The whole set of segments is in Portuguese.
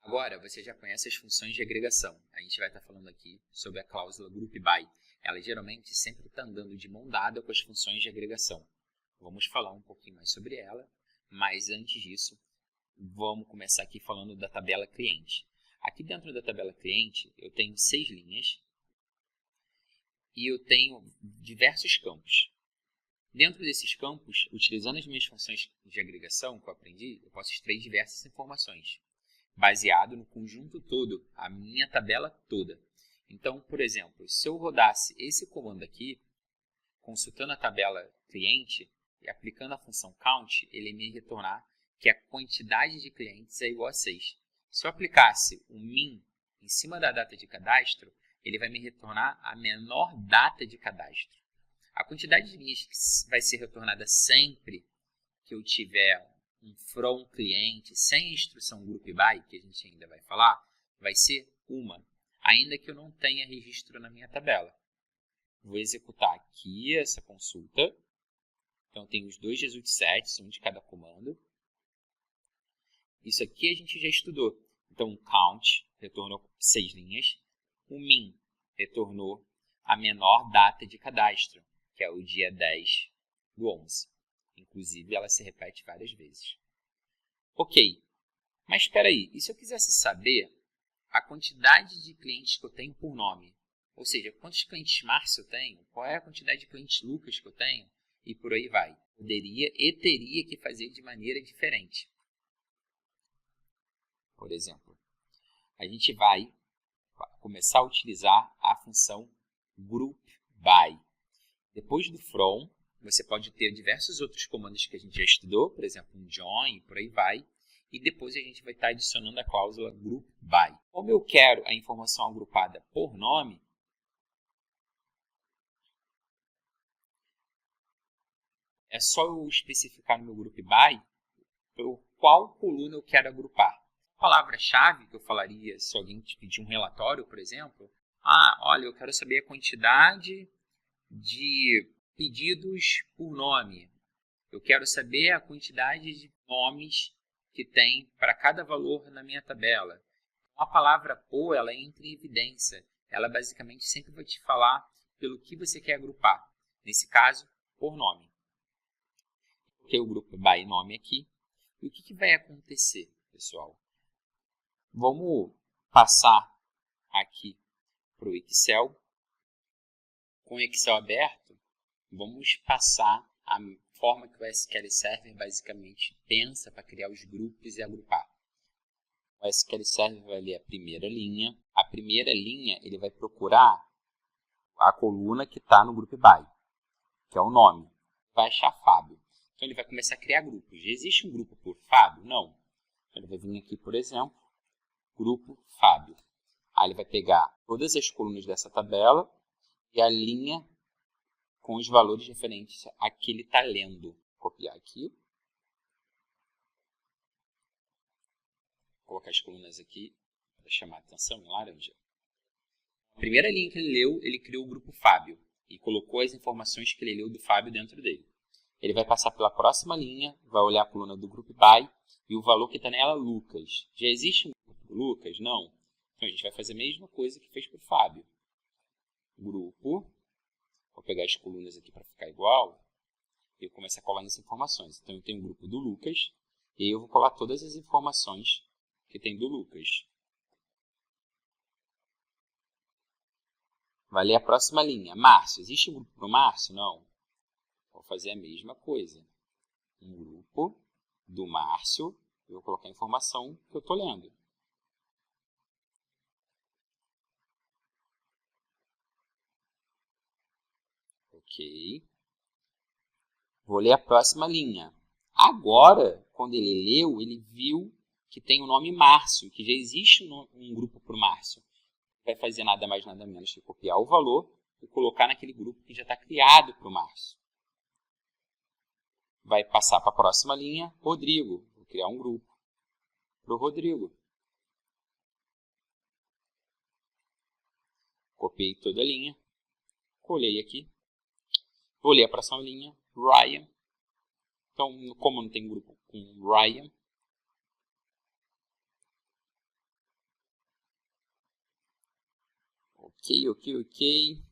Agora, você já conhece as funções de agregação. A gente vai estar falando aqui sobre a cláusula group_by. Ela geralmente sempre está andando de mão dada com as funções de agregação. Vamos falar um pouquinho mais sobre ela, mas antes disso, vamos começar aqui falando da tabela cliente. Aqui dentro da tabela cliente, eu tenho 6 linhas e eu tenho diversos campos. Dentro desses campos, utilizando as minhas funções de agregação que eu aprendi, eu posso extrair diversas informações, baseado no conjunto todo, a minha tabela toda. Então, por exemplo, se eu rodasse esse comando aqui, consultando a tabela cliente e aplicando a função count, ele me retornar que a quantidade de clientes é igual a 6. Se eu aplicasse o min em cima da data de cadastro, ele vai me retornar a menor data de cadastro. A quantidade de linhas que vai ser retornada sempre que eu tiver um from cliente sem a instrução group_by, que a gente ainda vai falar, vai ser uma, ainda que eu não tenha registro na minha tabela. Vou executar aqui essa consulta. Então, tem os dois result sets, um de cada comando. Isso aqui a gente já estudou. Então, o count retornou 6 linhas. O min retornou a menor data de cadastro, que é o dia 10 do 11. Inclusive, ela se repete várias vezes. Ok, mas espera aí. E se eu quisesse saber a quantidade de clientes que eu tenho por nome? Ou seja, quantos clientes Márcio eu tenho? Qual é a quantidade de clientes Lucas que eu tenho? E por aí vai. Poderia e teria que fazer de maneira diferente. Por exemplo, a gente vai começar a utilizar a função group_by. Depois do from, você pode ter diversos outros comandos que a gente já estudou, por exemplo, um join e por aí vai. E depois a gente vai estar adicionando a cláusula group_by. Como eu quero a informação agrupada por nome, é só eu especificar no meu group_by por qual coluna eu quero agrupar. A palavra-chave que eu falaria se alguém te pedir um relatório, por exemplo, olha, eu quero saber a quantidade de pedidos por nome. Eu quero saber a quantidade de nomes que tem para cada valor na minha tabela. A palavra por, ela entra em evidência. Ela basicamente sempre vai te falar pelo que você quer agrupar. Nesse caso, por nome. Coloquei o grupo by nome aqui. E o que vai acontecer, pessoal? Vamos passar aqui para o Excel. Com o Excel aberto, vamos passar a forma que o SQL Server basicamente pensa para criar os grupos e agrupar. O SQL Server vai ler a primeira linha. A primeira linha ele vai procurar a coluna que está no group_by, que é o nome. Vai achar Fábio. Então ele vai começar a criar grupos. Existe um grupo por Fábio? Não. Ele vai vir aqui, por exemplo, grupo Fábio. Aí ele vai pegar todas as colunas dessa tabela e a linha com os valores referentes a que ele está lendo. Vou copiar aqui. Vou colocar as colunas aqui para chamar a atenção em laranja. A primeira linha que ele leu, ele criou o grupo Fábio e colocou as informações que ele leu do Fábio dentro dele. Ele vai passar pela próxima linha, vai olhar a coluna do group_by e o valor que está nela, Lucas. Já existe um grupo para Lucas? Não. Então, a gente vai fazer a mesma coisa que fez para o Fábio. Grupo. Vou pegar as colunas aqui para ficar igual. E eu começo a colar as informações. Então, eu tenho o grupo do Lucas e eu vou colar todas as informações que tem do Lucas. Vai ler a próxima linha. Márcio. Existe um grupo para o Márcio? Não. Vou fazer a mesma coisa. Um grupo do Márcio. Eu vou colocar a informação que eu estou lendo. Ok. Vou ler a próxima linha. Agora, quando ele leu, ele viu que tem o nome Márcio, que já existe um grupo para o Márcio. Não vai fazer nada mais, nada menos que copiar o valor e colocar naquele grupo que já está criado para o Márcio. Vai passar para a próxima linha, Rodrigo. Vou criar um grupo para o Rodrigo. Copiei toda a linha, colei aqui. Vou ler a próxima linha, Ryan. Então, como não tem grupo com Ryan, Ok.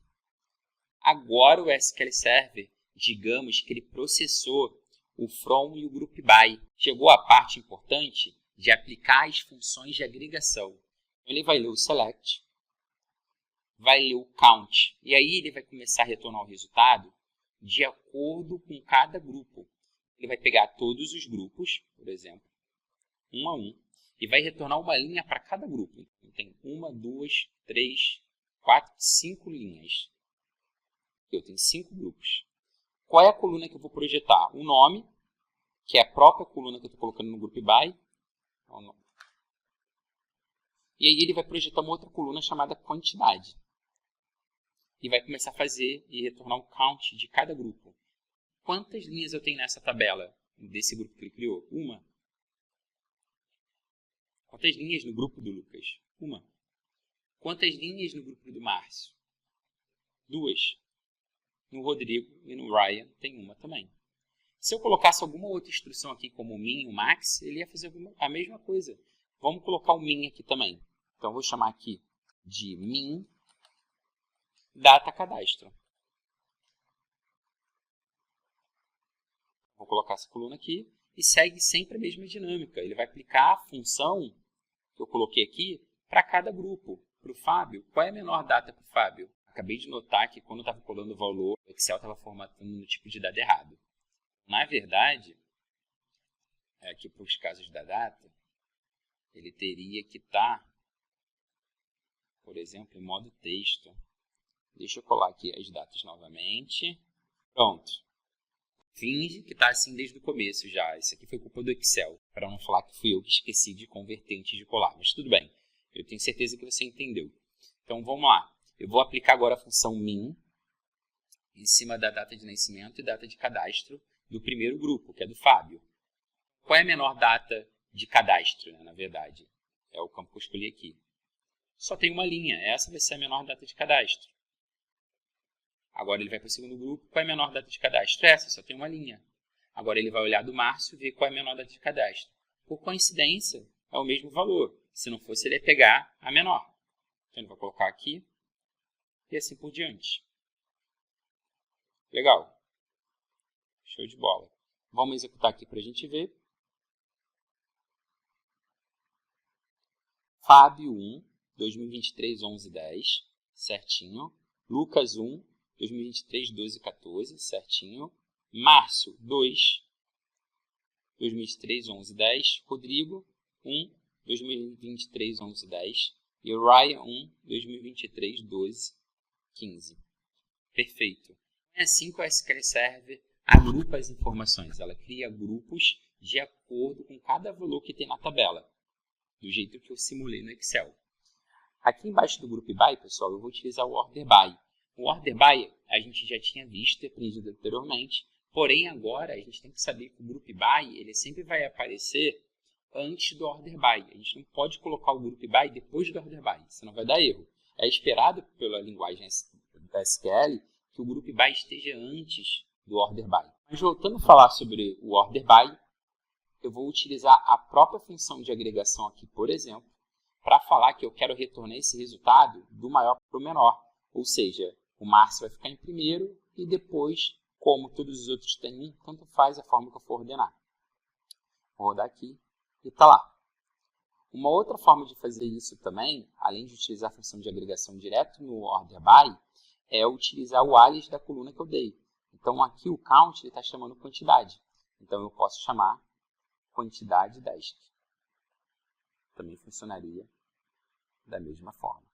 Agora o SQL Server, digamos que ele processou o from e o group by. Chegou a parte importante de aplicar as funções de agregação. Ele vai ler o select, vai ler o count, e aí ele vai começar a retornar o resultado de acordo com cada grupo. Ele vai pegar todos os grupos, por exemplo, um a um, e vai retornar uma linha para cada grupo. Então, tem 1, 2, 3, 4, 5 linhas. Eu tenho 5 grupos. Qual é a coluna que eu vou projetar? O nome, que é a própria coluna que eu estou colocando no group by. E aí ele vai projetar uma outra coluna chamada quantidade. E vai começar a fazer e retornar um count de cada grupo. Quantas linhas eu tenho nessa tabela desse grupo que ele criou? Uma. Quantas linhas no grupo do Lucas? Uma. Quantas linhas no grupo do Márcio? 2. No Rodrigo e no Ryan tem uma também. Se eu colocasse alguma outra instrução aqui, como o min, o max, ele ia fazer a mesma coisa. Vamos colocar o min aqui também. Então, eu vou chamar aqui de min data cadastro. Vou colocar essa coluna aqui e segue sempre a mesma dinâmica. Ele vai aplicar a função que eu coloquei aqui para cada grupo. Para o Fábio, qual é a menor data para o Fábio? Acabei de notar que quando eu estava colando o valor, o Excel estava formatando no tipo de dado errado. Na verdade, aqui para os casos da data, ele teria que estar, por exemplo, em modo texto. Deixa eu colar aqui as datas novamente. Pronto. Finge que está assim desde o começo já. Isso aqui foi culpa do Excel, para não falar que fui eu que esqueci de converter antes de colar. Mas tudo bem, eu tenho certeza que você entendeu. Então vamos lá. Eu vou aplicar agora a função min em cima da data de nascimento e data de cadastro do primeiro grupo, que é do Fábio. Qual é a menor data de cadastro, né, na verdade? É o campo que eu escolhi aqui. Só tem uma linha. Essa vai ser a menor data de cadastro. Agora ele vai para o segundo grupo. Qual é a menor data de cadastro? Essa, só tem uma linha. Agora ele vai olhar do Márcio e ver qual é a menor data de cadastro. Por coincidência, é o mesmo valor. Se não fosse, ele ia pegar a menor. Então ele vai colocar aqui e assim por diante. Legal. Show de bola. Vamos executar aqui para a gente ver. Fábio 1, 2023, 11, 10, certinho. Lucas 1, 2023, 12, 14, certinho. Márcio 2, 2023, 11, 10. Rodrigo 1, 2023, 11, 10. E Ryan 1, 2023, 12, 15. Perfeito. É assim que o SQL Server agrupa as informações. Ela cria grupos de acordo com cada valor que tem na tabela, do jeito que eu simulei no Excel. Aqui embaixo do Group By, pessoal, eu vou utilizar o Order By. O Order By a gente já tinha visto e aprendido anteriormente, porém agora a gente tem que saber que o Group By ele sempre vai aparecer antes do Order By. A gente não pode colocar o Group By depois do Order By, senão vai dar erro. É esperado pela linguagem da SQL que o Group By esteja antes do Order By. Mas voltando a falar sobre o Order By, eu vou utilizar a própria função de agregação aqui, por exemplo, para falar que eu quero retornar esse resultado do maior para o menor. Ou seja, o Márcio vai ficar em primeiro e depois, como todos os outros têm 1, tanto faz a forma que eu for ordenar. Vou rodar aqui e está lá. Uma outra forma de fazer isso também, além de utilizar a função de agregação direto no Order By, é utilizar o alias da coluna que eu dei. Então aqui o count está chamando quantidade. Então eu posso chamar quantidade desc. Também funcionaria da mesma forma.